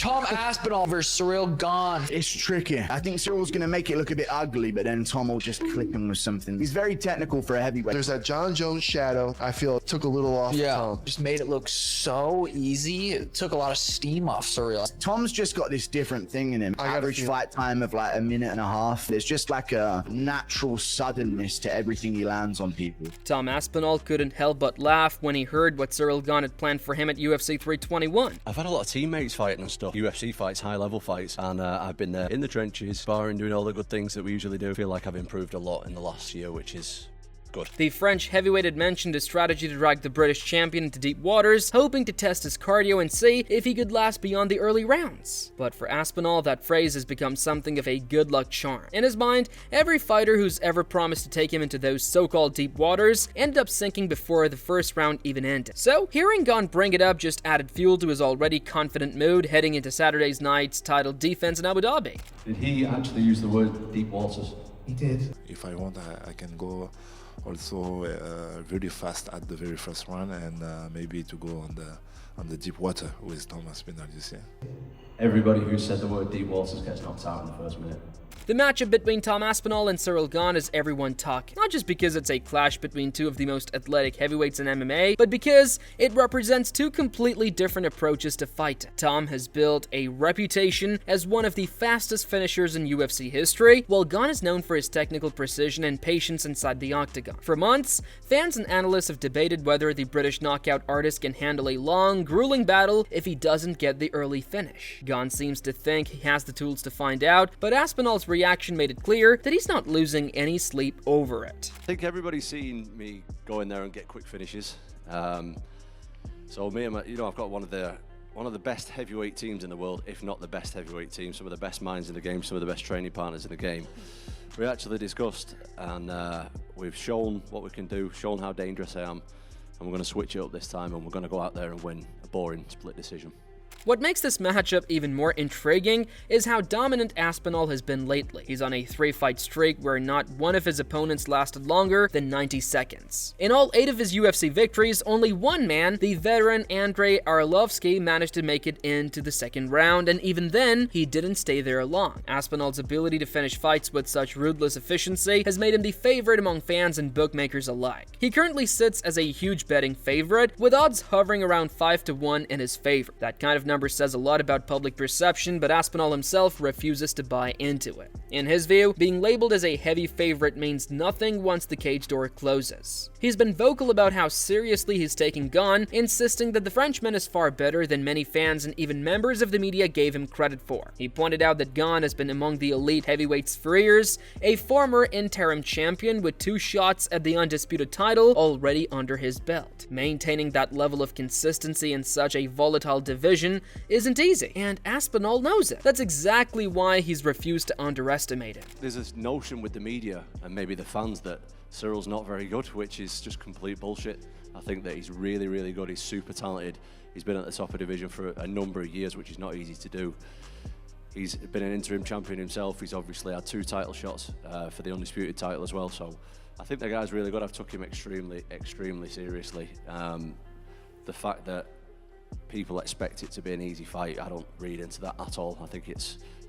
Tom Aspinall versus Ciryl Gane. It's tricky. I think Cyryl's going to make it look a bit ugly, but then Tom will just clip him with something. He's very technical for a heavyweight. There's that John Jones shadow. I feel it took a little off Tom. Just made it look so easy. It took a lot of steam off Ciryl. Tom's just got this different thing in him. Average fight time of like 1.5 minutes. There's just like a natural suddenness to everything he lands on people. Tom Aspinall couldn't help but laugh when he heard what Ciryl Gane had planned for him at UFC 321. I've had a lot of teammates fighting and stuff, UFC fights, high-level fights, and I've been there in the trenches, sparring, doing all the good things that we usually do. I feel like I've improved a lot in the last year, which is good. The French heavyweight had mentioned his strategy to drag the British champion into deep waters, hoping to test his cardio and see if he could last beyond the early rounds. But for Aspinall, that phrase has become something of a good luck charm. In his mind, every fighter who's ever promised to take him into those so-called deep waters ended up sinking before the first round even ended. So, hearing Gane bring it up just added fuel to his already confident mood heading into Saturday's night's title defense in Abu Dhabi. Did he actually use the word deep waters? He did. If I want, I can go also really fast at the very first round, and maybe to go on the deep water with Tom Aspinall this year. Everybody who said the word deep waters gets knocked out in the first minute. The matchup between Tom Aspinall and Ciryl Gane is everyone talking, not just because it's a clash between two of the most athletic heavyweights in MMA, but because it represents two completely different approaches to fighting. Tom has built a reputation as one of the fastest finishers in UFC history, while Gane is known for his technical precision and patience inside the octagon. For months, fans and analysts have debated whether the British knockout artist can handle a long, grueling battle if he doesn't get the early finish. Gane seems to think he has the tools to find out, but Aspinall's reaction made it clear that he's not losing any sleep over it. I think everybody's seen me go in there and get quick finishes. So me and my, I've got one of the best heavyweight teams in the world, if not the best heavyweight team, some of the best minds in the game, some of the best training partners in the game. We actually discussed, and we've shown what we can do, shown how dangerous I am, and we're going to switch it up this time, and we're going to go out there and win a boring split decision. What makes this matchup even more intriguing is how dominant Aspinall has been lately. He's on a 3-fight streak where not one of his opponents lasted longer than 90 seconds. In all 8 of his UFC victories, only one man, the veteran Andrei Arlovsky, managed to make it into the second round, and even then, he didn't stay there long. Aspinall's ability to finish fights with such ruthless efficiency has made him the favorite among fans and bookmakers alike. He currently sits as a huge betting favorite, with odds hovering around 5-1 in his favor. That kind of number says a lot about public perception, but Aspinall himself refuses to buy into it. In his view, being labeled as a heavy favorite means nothing once the cage door closes. He's been vocal about how seriously he's taking Gane, insisting that the Frenchman is far better than many fans and even members of the media gave him credit for. He pointed out that Gane has been among the elite heavyweights for years, a former interim champion with 2 shots at the undisputed title already under his belt. Maintaining that level of consistency in such a volatile division isn't easy, and Aspinall knows it. That's exactly why he's refused to underestimate it. There's this notion with the media and maybe the fans that Cyryl's not very good, which is just complete bullshit. I think that he's really, really good. He's super talented. He's been at the top of the division for a number of years, which is not easy to do. He's been an interim champion himself. He's obviously had 2 title shots for the undisputed title as well. So I think the guy's really good. I've took him extremely, extremely seriously. The fact that people expect it to be an easy fight, I don't read into that at all. I think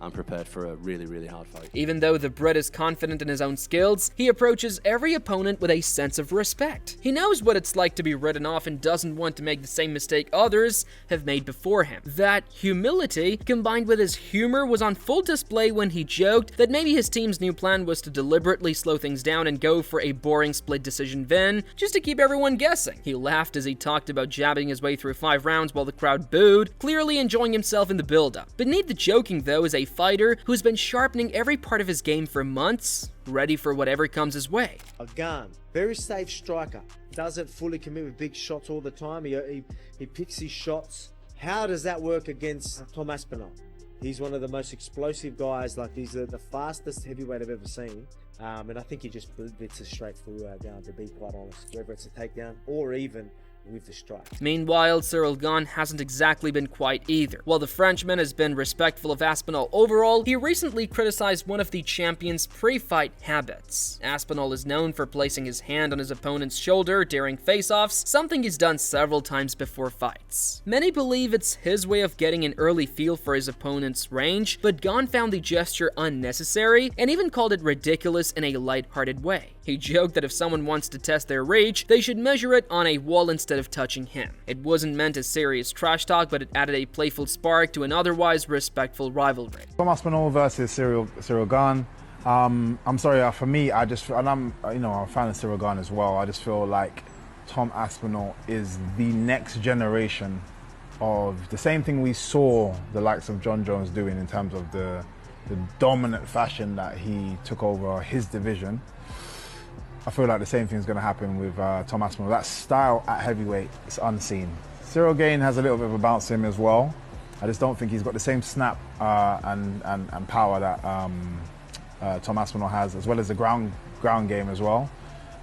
I'm prepared for a really, really hard fight. Even though the Brit is confident in his own skills, he approaches every opponent with a sense of respect. He knows what it's like to be written off and doesn't want to make the same mistake others have made before him. That humility, combined with his humor, was on full display when he joked that maybe his team's new plan was to deliberately slow things down and go for a boring split decision win, just to keep everyone guessing. He laughed as he talked about jabbing his way through 5 rounds while the crowd booed, clearly enjoying himself in the build-up. Beneath the joking, though, is a fighter who's been sharpening every part of his game for months, ready for whatever comes his way. Gane, very safe striker, doesn't fully commit with big shots all the time. He picks his shots. How does that work against Tom Aspinall? He's one of the most explosive guys. Like, he's the fastest heavyweight I've ever seen. And I think he just blitz straight through Gane, to be quite honest. Whether it's a takedown or even with the strike. Meanwhile, Ciryl Gane hasn't exactly been quiet either. While the Frenchman has been respectful of Aspinall overall, he recently criticized one of the champion's pre-fight habits. Aspinall is known for placing his hand on his opponent's shoulder during face-offs, something he's done several times before fights. Many believe it's his way of getting an early feel for his opponent's range, but Gane found the gesture unnecessary and even called it ridiculous in a lighthearted way. He joked that if someone wants to test their reach, they should measure it on a wall instead of touching him. It wasn't meant as serious trash talk, but it added a playful spark to an otherwise respectful rivalry. Tom Aspinall versus Ciryl Gane. I'm sorry, for me, I'm a fan of Ciryl Gane as well. I just feel like Tom Aspinall is the next generation of the same thing we saw the likes of John Jones doing in terms of the dominant fashion that he took over his division. I feel like the same thing is going to happen with Tom Aspinall. That style at heavyweight is unseen. Ciryl Gane has a little bit of a bounce to him as well. I just don't think he's got the same snap and power that Tom Aspinall has, as well as the ground game as well.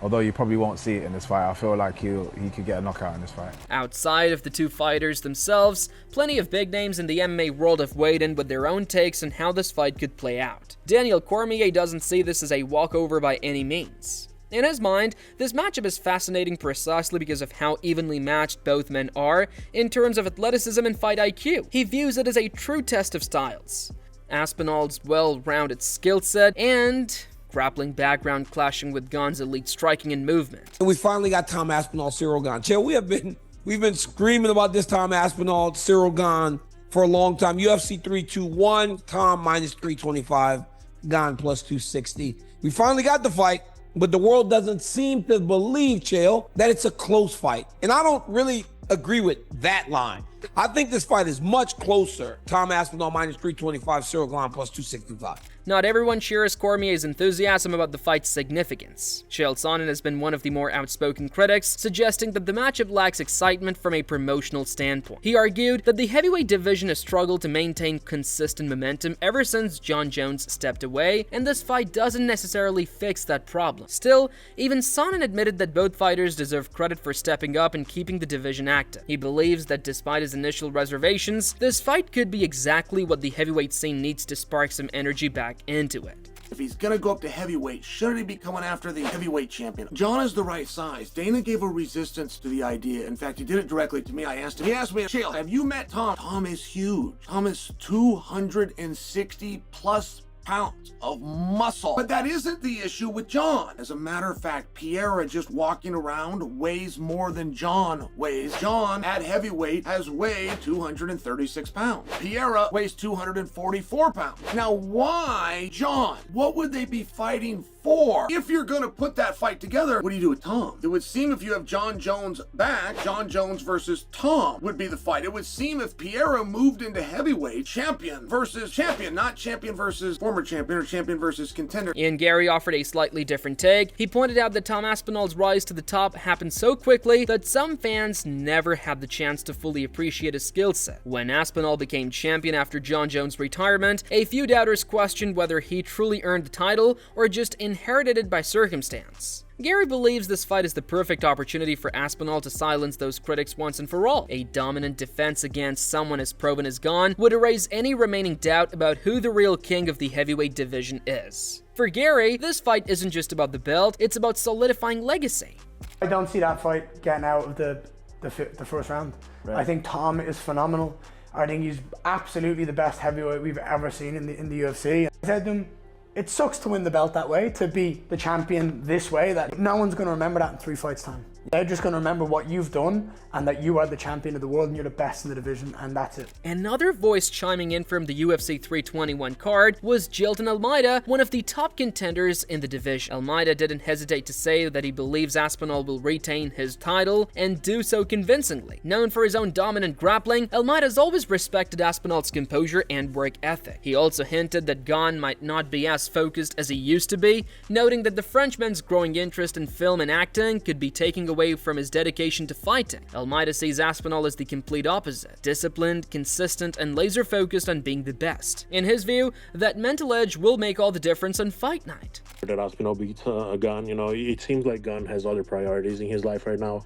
Although you probably won't see it in this fight, I feel like he could get a knockout in this fight. Outside of the two fighters themselves, plenty of big names in the MMA world have weighed in with their own takes on how this fight could play out. Daniel Cormier doesn't see this as a walkover by any means. In his mind, this matchup is fascinating precisely because of how evenly matched both men are in terms of athleticism and fight IQ. He views it as a true test of styles. Aspinall's well-rounded skill set and grappling background clashing with Gane's elite striking and movement. We finally got Tom Aspinall, Ciryl Gane. Chill, we've been screaming about this Tom Aspinall, Ciryl Gane for a long time. UFC 321, Tom minus 325, Gane plus 260. We finally got the fight, but the world doesn't seem to believe, Chael, that it's a close fight. And I don't really agree with that line. I think this fight is much closer. Tom Aspinall minus 325, Ciryl Gane plus 265. Not everyone shares Cormier's enthusiasm about the fight's significance. Chael Sonnen has been one of the more outspoken critics, suggesting that the matchup lacks excitement from a promotional standpoint. He argued that the heavyweight division has struggled to maintain consistent momentum ever since John Jones stepped away, and this fight doesn't necessarily fix that problem. Still, even Sonnen admitted that both fighters deserve credit for stepping up and keeping the division active. He believes that despite his initial reservations, this fight could be exactly what the heavyweight scene needs to spark some energy back into it. If he's gonna go up to heavyweight, shouldn't he be coming after the heavyweight champion? John is the right size. Dana gave a resistance to the idea. In fact, he did it directly to me. I asked him, he asked me, Chael, have you met Tom? Tom is huge. Tom is 260 plus pounds of muscle. But that isn't the issue with John. As a matter of fact, Piera just walking around weighs more than John weighs. John at heavyweight has weighed 236 pounds. Piera weighs 244 pounds. Now, why John? What would they be fighting for? If you're gonna put that fight together, what do you do with Tom? It would seem if you have John Jones back, John Jones versus Tom would be the fight. It would seem if Piera moved into heavyweight, champion versus champion, not champion versus former champion or champion versus contender. Ian Gary offered a slightly different take. He pointed out that Tom Aspinall's rise to the top happened so quickly that some fans never had the chance to fully appreciate his skill set. When Aspinall became champion after John Jones' retirement, a few doubters questioned whether he truly earned the title or just inherited it by circumstance. Gary believes this fight is the perfect opportunity for Aspinall to silence those critics once and for all. A dominant defense against someone as proven as Gane would erase any remaining doubt about who the real king of the heavyweight division is. For Gary, this fight isn't just about the belt, it's about solidifying legacy. I don't see that fight getting out of the first round. Right. I think Tom is phenomenal. I think he's absolutely the best heavyweight we've ever seen in the UFC. I said to him, it sucks to win the belt that way, to be the champion this way, that no one's going to remember that in 3 fights time. They're just going to remember what you've done and that you are the champion of the world and you're the best in the division, and that's it. Another voice chiming in from the UFC 321 card was Jailton Almeida, one of the top contenders in the division. Almeida didn't hesitate to say that he believes Aspinall will retain his title and do so convincingly. Known for his own dominant grappling, Almeida's always respected Aspinall's composure and work ethic. He also hinted that Gane might not be as focused as he used to be, noting that the Frenchman's growing interest in film and acting could be taking away away from his dedication to fighting. Almeida sees Aspinall as the complete opposite: disciplined, consistent, and laser-focused on being the best. In his view, that mental edge will make all the difference on fight night. That Aspinall beats Gane, you know, it seems like Gane has other priorities in his life right now,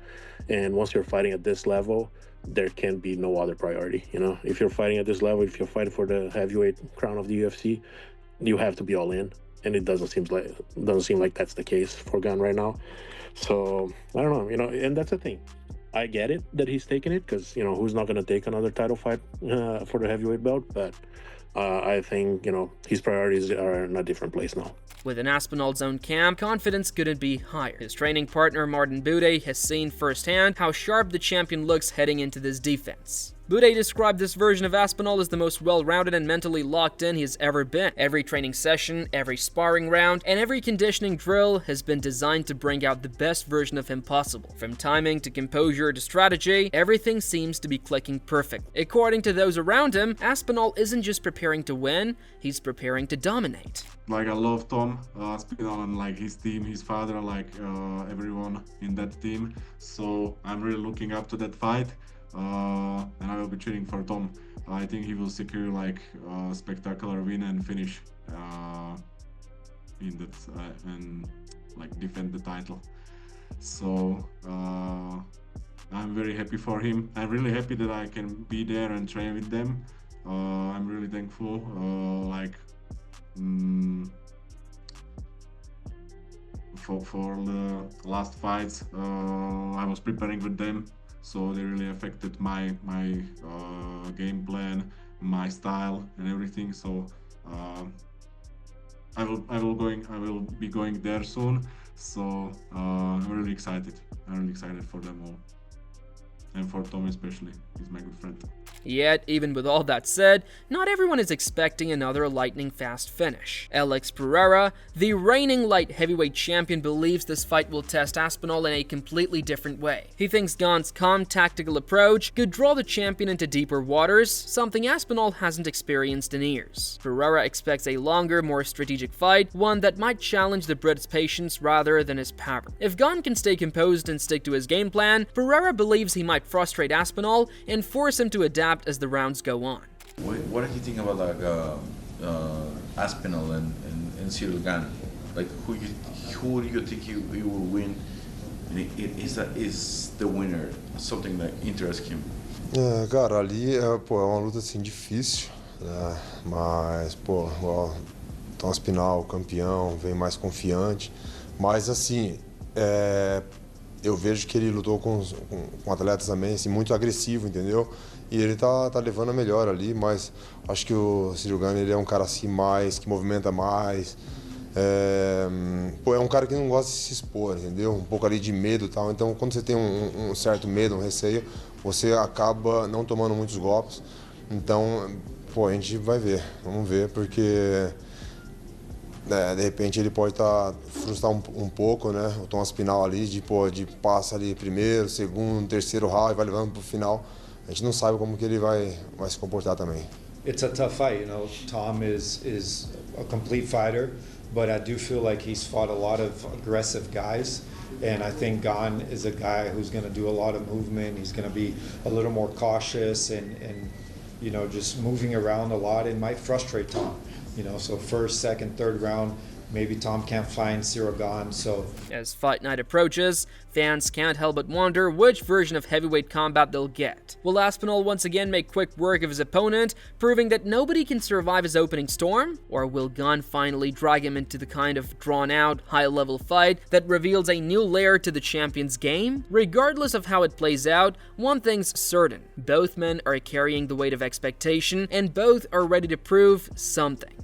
and once you're fighting at this level, there can be no other priority. You know, if you're fighting at this level, if you're fighting for the heavyweight crown of the UFC, you have to be all in, and it doesn't seem like that's the case for Gane right now. So I don't know, you know, and that's the thing. I get it that he's taking it, because, you know, who's not going to take another title fight for the heavyweight belt? But I think, you know, his priorities are in a different place now. Within Aspinall's own camp, confidence couldn't be higher. His training partner Martin Bude has seen firsthand how sharp the champion looks heading into this defense. Bude described this version of Aspinall as the most well-rounded and mentally locked in he has ever been. Every training session, every sparring round, and every conditioning drill has been designed to bring out the best version of him possible. From timing to composure to strategy, everything seems to be clicking perfectly. According to those around him, Aspinall isn't just preparing to win, he's preparing to dominate. Like, I love Tom Aspinall and like his team, his father, like everyone in that team. So I'm really looking up to that fight. And I will be cheering for Tom. I think he will secure like a spectacular win and finish in that and like defend the title. So I'm very happy for him. I'm really happy that I can be there and train with them. I'm really thankful. For the last fights, I was preparing with them. So they really affected my game plan, my style, and everything. So I will be going there soon. So I'm really excited. I'm really excited for them all, and for Tom especially. He's my good friend. Yet, even with all that said, not everyone is expecting another lightning-fast finish. Alex Pereira, the reigning light heavyweight champion, believes this fight will test Aspinall in a completely different way. He thinks Gane's calm, tactical approach could draw the champion into deeper waters, something Aspinall hasn't experienced in years. Pereira expects a longer, more strategic fight, one that might challenge the Brit's patience rather than his power. If Gane can stay composed and stick to his game plan, Pereira believes he might frustrate Aspinall and force him to adapt as the rounds go on. What do you think about Aspinall and Ciryl Gane? Like, who do you think you will win? Is the winner something that interests him? Cara, ali é uma luta assim difícil, né? Mas o Tom Aspinall, campeão, vem mais confiante. Mas assim, eu vejo que ele lutou com atletas também assim, muito agressivo, entendeu? E ele tá levando a melhor ali, mas acho que o Ciryl Gane, ele é um cara assim mais, que movimenta mais. É um cara que não gosta de se expor, entendeu? Um pouco ali de medo e tal. Então, quando você tem um certo medo, um receio, você acaba não tomando muitos golpes. Então, a gente vai ver. Vamos ver, porque de repente ele pode frustrar um pouco, né? O Tom Aspinall ali, de passa ali primeiro, segundo, terceiro round, vai levando pro final. A gente não sabe como que ele vai se comportar também. It's a tough fight, you know. Tom is a complete fighter, but I do feel like he's fought a lot of aggressive guys, and I think Gane is a guy who's going to do a lot of movement. He's going to be a little more cautious and you know, just moving around a lot. It might frustrate Tom, you know. So first, second, third round, maybe Tom can't find Ciryl Gane, so... As fight night approaches, fans can't help but wonder which version of heavyweight combat they'll get. Will Aspinall once again make quick work of his opponent, proving that nobody can survive his opening storm? Or will Gane finally drag him into the kind of drawn-out, high-level fight that reveals a new layer to the champion's game? Regardless of how it plays out, one thing's certain: both men are carrying the weight of expectation, and both are ready to prove something.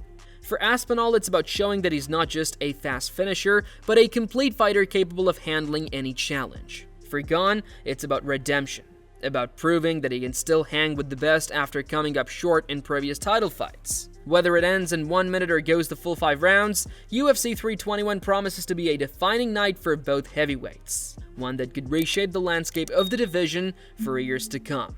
For Aspinall, it's about showing that he's not just a fast finisher, but a complete fighter capable of handling any challenge. For Gane, it's about redemption, about proving that he can still hang with the best after coming up short in previous title fights. Whether it ends in 1 minute or goes the full 5 rounds, UFC 321 promises to be a defining night for both heavyweights, one that could reshape the landscape of the division for years to come.